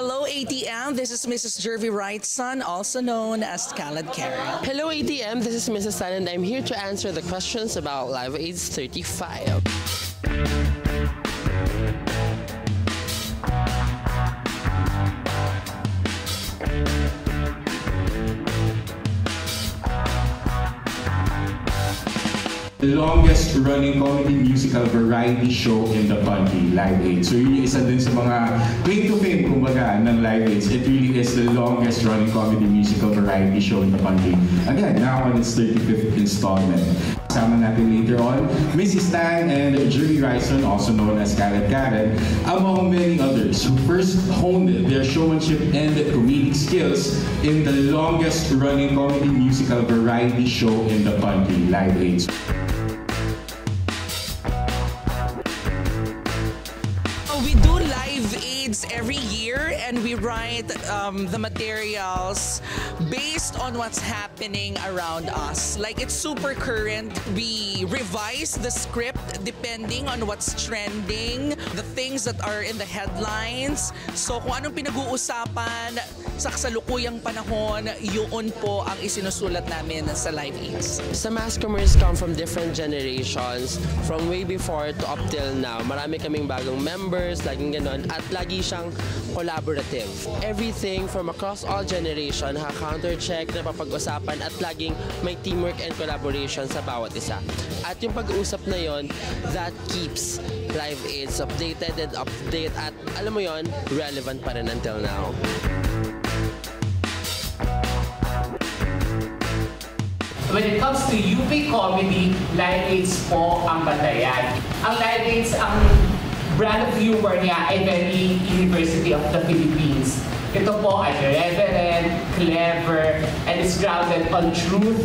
Hello ATM, this is Mrs. Jervy Wrightson, also known as Khaled Karen. Hello ATM, this is Mrs. Tan and I'm here to answer the questions about Live AIDS 35. The longest running comedy musical variety show in the country, Live Aid. So yun yung isa din sa mga claim to fame, kumbaga, ng Live Aid. It really is the longest running comedy musical variety show in the country. Again, now on its 35th installment. Kasama natin later on, Mrs. Tan and Jervy Wrightson, also known as Khaled Karen, among many others who first honed their showmanship and comedic skills in the longest running comedy musical variety show in the country, Live Aid. We do Live Aids every year and we write the materials based on what's happening around us. Like it's super current. We revise the script depending on what's trending, the things that are in the headlines. So kung anong pinag-uusapan sa kasalukuyang panahon, yun po ang isinusulat namin sa Live Aids. Sa Mascomers come from different generations, from way before to up till now. Marami kaming bagong members, laging ganon, at lagi siyang collaborative. Everything from across all generation, counter-check na papag-usapan at laging may teamwork and collaboration sa bawat isa. At yung pag-uusap na yon, that keeps Live Aids updated and update at alam mo yon, relevant pa rin until now. When it comes to UP comedy, Live Aids po ang batayan. Ang Live Aids, ang brand of humor niya ay very University of the Philippines. Ito po ay irreverent, clever, and is grounded on truth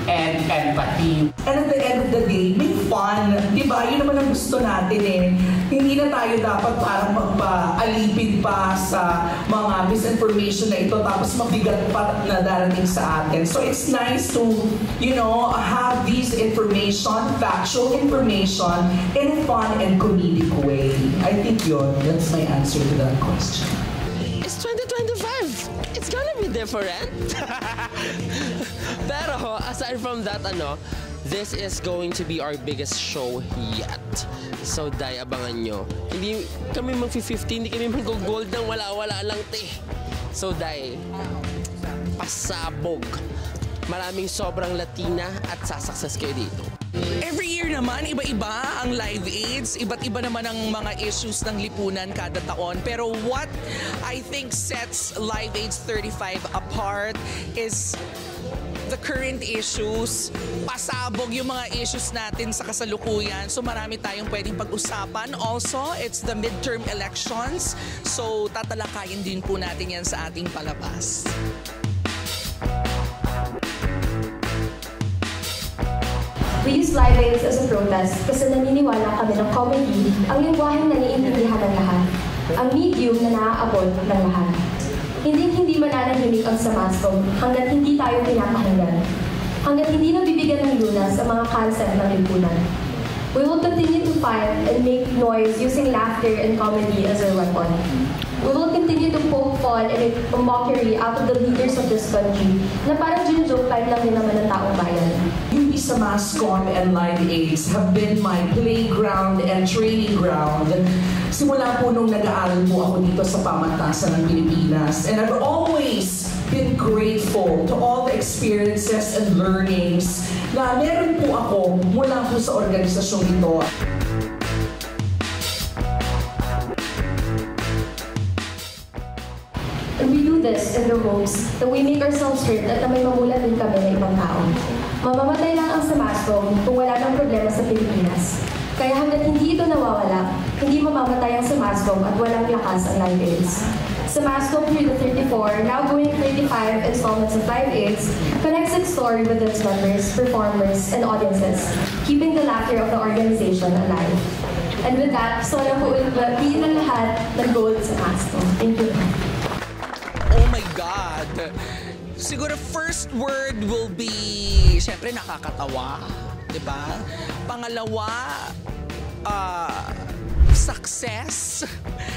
and empathy. And at the end of the day, may fun. Diba? Yun naman ang gusto natin eh. Hindi na tayo dapat parang magpa-alipin pa sa mga misinformation na ito tapos mabigat pa na darating sa atin. So it's nice to, you know, have these information, factual information in a fun and comedic way. I think that's my answer to that question. It's 2025! It's gonna be different! Pero aside from that, this is going to be our biggest show yet. So, abangan nyo. Hindi kami mag-50, hindi kami mag-gold ng wala-wala lang, te. So, pasabog. Maraming sobrang Latina at sasakses kayo dito. Every year naman, iba-iba ang Live Aids. Iba't iba naman ang mga issues ng lipunan kada taon. Pero what I think sets Live Aids 35 apart is the current issues. Pasabog yung mga issues natin sa kasalukuyan. So marami tayong pwedeng pag-usapan. Also, it's the midterm elections. So tatalakayin din po natin yan sa ating palabas. We use Live Aids as a protest kasi naniniwala kami ng comedy ang lingwaheng naiintindihan ng lahat, ang medium na naaabot ng lahat. Hindi mananahimik ang Samascom hanggat hindi tayo pinapakinggan, hanggat hindi nabibigyan ng lunas ang mga concept ng lipunan. We will continue to fight and make noise using laughter and comedy as our weapon. We will continue to poke fun and make a mockery out of the leaders of this country na parang joke time lang din naman ng taong bayan. Hindi sa Mascom and Live Aids have been my playground and training ground. Simula po nung nag-aaral po ako dito sa pamantasan ng Pilipinas. And I've always been grateful to all the experiences and learnings na meron po ako mula po sa organisasyong ito. And we do this in the hopes that we make ourselves heard at na may mamulat din kami ng ibang tao. Mamamatay lang ang Samascom kung wala ng problema sa Pilipinas. Kaya hanggat hindi ito nawawala, hindi mamamatay ang Samascom at walang lakas ang Live Aids. Samascom through the 34, now going 35 installments of Live Aids, connects its story with its members, performers, and audiences, keeping the laughter of the organization alive. And with that, sana po ulbati ng lahat ng gold sa Samascom. Thank you. Oh my God! Siguro first word will be, syempre nakakatawa, di ba? Pangalawa, success.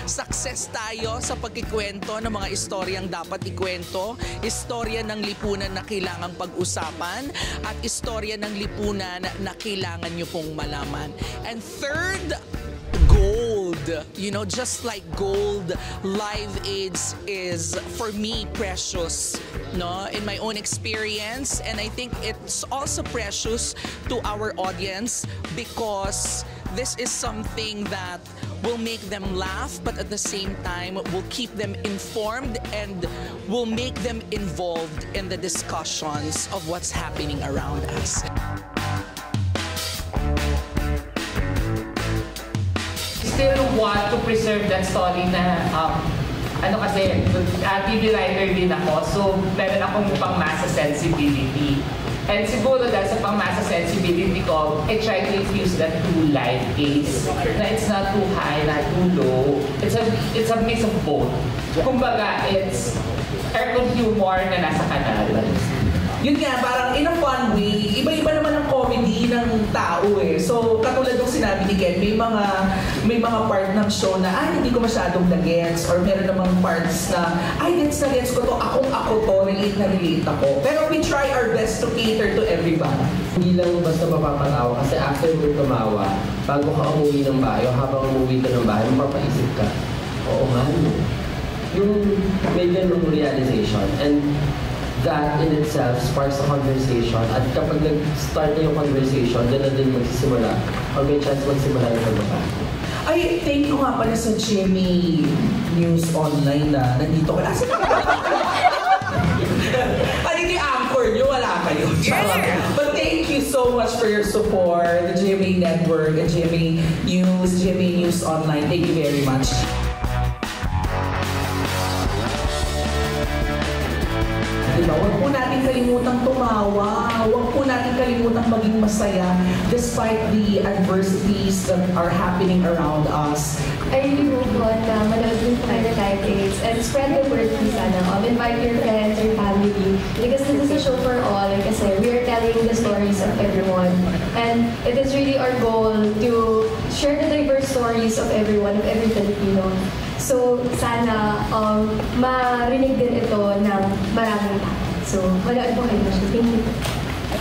Success tayo sa pagkikwento ng mga istoryang dapat ikwento, istorya ng lipunan na kailangang pag-usapan, at istorya ng lipunan na kailangan nyo pong malaman. And third, gold. You know, just like gold, Live AIDS is, for me, precious, no? In my own experience, and I think it's also precious to our audience because this is something that will make them laugh, but at the same time will keep them informed and will make them involved in the discussions of what's happening around us. Still want to preserve that story na ano kasi, TV writer din ako, so meron akong pang-masa sensibility. And siguro dahil sa pang-masa sensibility ko, I try to infuse that to live aids. Na it's not too high, not too low. It's a mix of both. Kumbaga, it's aircon humor na nasa kanal. Yun nga, parang in a fun way, iba-iba naman ang comedy ng tao eh. So, katulad ng sinabi ni Ken, may mga part ng show na, hindi ko masyadong na-gets, or meron namang parts na, gets ko to, ako to, relate ako. Pero we try our best to cater to everybody. Hindi lang basta mapapatawa kasi after mo tumawa, bago ka umuwi ng bahay, habang umuwi ka ng bahay, mapapaisip ka, oo nga, yung may ganung realization. And that in itself sparks a conversation. At kapag nag-start na yung conversation, dyan na din magsisimula. Or may chance magsimula yung pagbabago. Ay, thank you nga pala sa GMA News Online na nandito ka. Ano yung anchor nyo? Wala kayo. Yeah. But thank you so much for your support. The GMA Network, and GMA News Online. Thank you very much. Diba? Huwag po natin kalimutang tumawa. Huwag po natin kalimutang maging masaya despite the adversities that are happening around us. I really hope na manood din po kayo ng Live AIDS and spread the word please sana. Invite your friends, your family. Because this is a show for all. Kasi we are telling the stories of everyone. And it is really our goal to share the diverse stories of everyone, of every Filipino. So, sana marinig din ito ng maraming tao. So, manood po kayo. Thank you.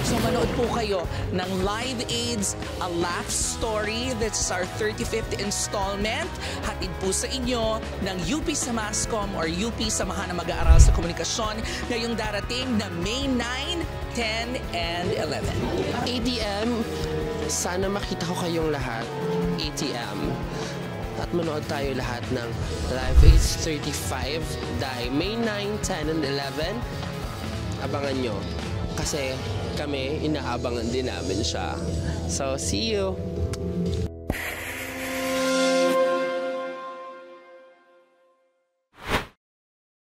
So, manood po kayo ng Live AIDS, A Laugh Story. This is our 35th installment. Hatid po sa inyo ng UP Samascom or UP Samahan ng Mag-aaral sa Komunikasyon ngayong darating na May 9, 10, and 11. ATM, sana makita ko kayong lahat. ATM. At manood tayo lahat ng Live AIDS 35 dahil May 9, 10, and 11. Abangan nyo. Kasi kami, inaabangan din namin siya. So, see you!